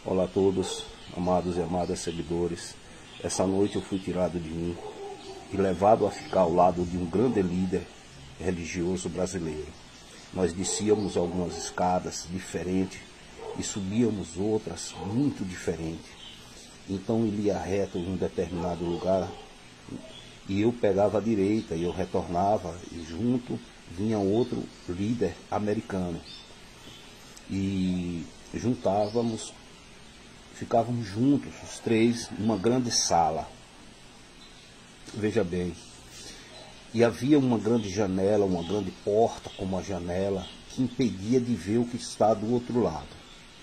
Olá a todos, amados e amadas seguidores. Essa noite eu fui tirado de mim e levado a ficar ao lado de um grande líder religioso brasileiro. Nós descíamos algumas escadas diferentes e subíamos outras muito diferentes. Então ele ia reto em um determinado lugar e eu pegava a direita e eu retornava e junto vinha outro líder americano. E juntávamos, ficávamos juntos, os três, numa grande sala. Veja bem, e havia uma grande janela, uma grande porta como a janela, que impedia de ver o que está do outro lado.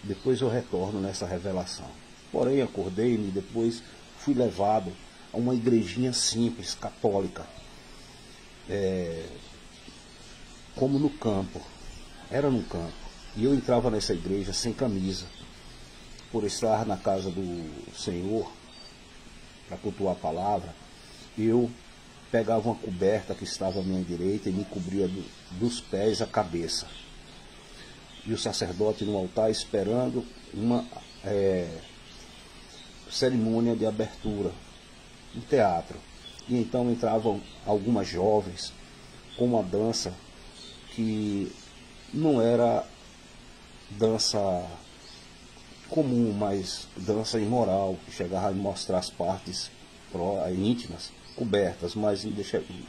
Depois eu retorno nessa revelação. Porém, acordei-me e depois fui levado a uma igrejinha simples, católica, como no campo. Era no campo. E eu entrava nessa igreja sem camisa, por estar na casa do Senhor, para cultuar a palavra. Eu pegava uma coberta que estava à minha direita e me cobria dos pés à cabeça. E o sacerdote no altar esperando uma cerimônia de abertura, um teatro. E então entravam algumas jovens com uma dança que não era dança comum, mas dança imoral, que chegava a mostrar as partes íntimas, cobertas, mas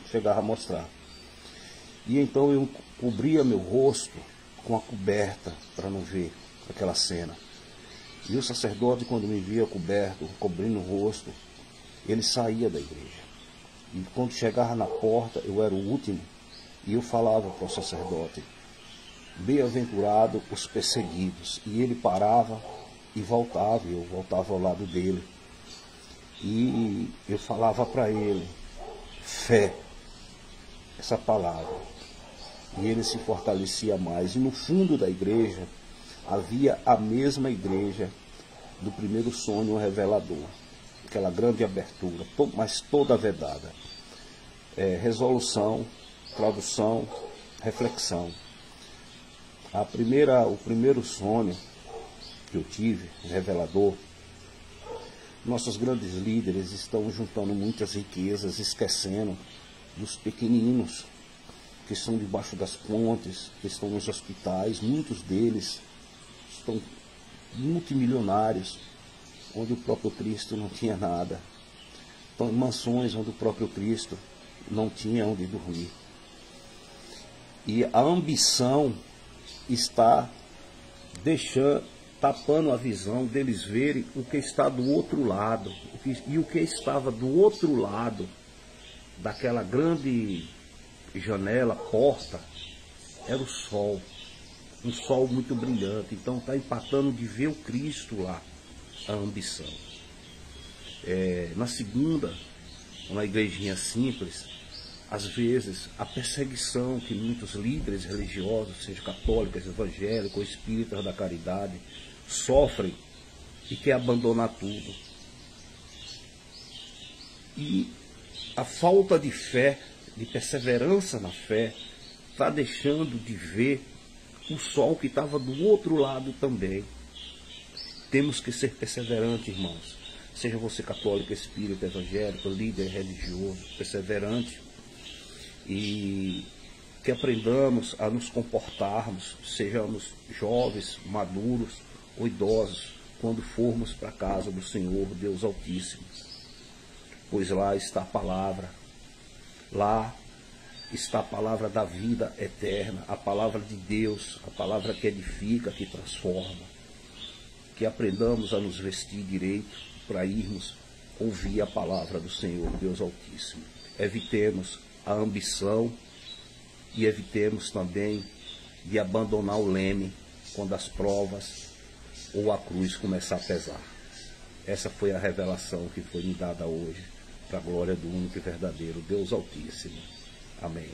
chegava a mostrar. E então eu cobria meu rosto com a coberta para não ver aquela cena. E o sacerdote, quando me via coberto, cobrindo o rosto, ele saía da igreja. E quando chegava na porta, eu era o último, e eu falava para o sacerdote: bem-aventurado os perseguidos. E ele parava e voltava, e eu voltava ao lado dele. E eu falava para ele: fé, essa palavra. E ele se fortalecia mais. E no fundo da igreja havia a mesma igreja do primeiro sonho revelador. Aquela grande abertura, mas toda vedada. Resolução, tradução, reflexão. O primeiro sonho que eu tive, revelador, nossos grandes líderes estão juntando muitas riquezas, esquecendo dos pequeninos que estão debaixo das pontes, que estão nos hospitais. Muitos deles estão multimilionários, onde o próprio Cristo não tinha nada. Estão em mansões onde o próprio Cristo não tinha onde dormir. E a ambição está tapando a visão deles verem o que está do outro lado. E o que estava do outro lado daquela grande janela, porta, era o sol. Um sol muito brilhante. Então está empatando de ver o Cristo lá, a ambição. Na segunda, uma igrejinha simples, às vezes a perseguição que muitos líderes religiosos, seja católicos, evangélicos ou espíritas da caridade, sofrem e quer abandonar tudo. E a falta de fé, de perseverança na fé, está deixando de ver o sol que estava do outro lado também. Temos que ser perseverantes, irmãos. Seja você católico, espírita, evangélico, líder religioso, perseverante. E que aprendamos a nos comportarmos, sejamos jovens, maduros ou idosos, quando formos para a casa do Senhor Deus Altíssimo. Pois lá está a palavra, lá está a palavra da vida eterna, a palavra de Deus, a palavra que edifica, que transforma. Que aprendamos a nos vestir direito para irmos ouvir a palavra do Senhor Deus Altíssimo. Evitemos a ambição e evitemos também de abandonar o leme quando as provas ou a cruz começar a pesar. Essa foi a revelação que foi me dada hoje, para a glória do único e verdadeiro Deus Altíssimo. Amém.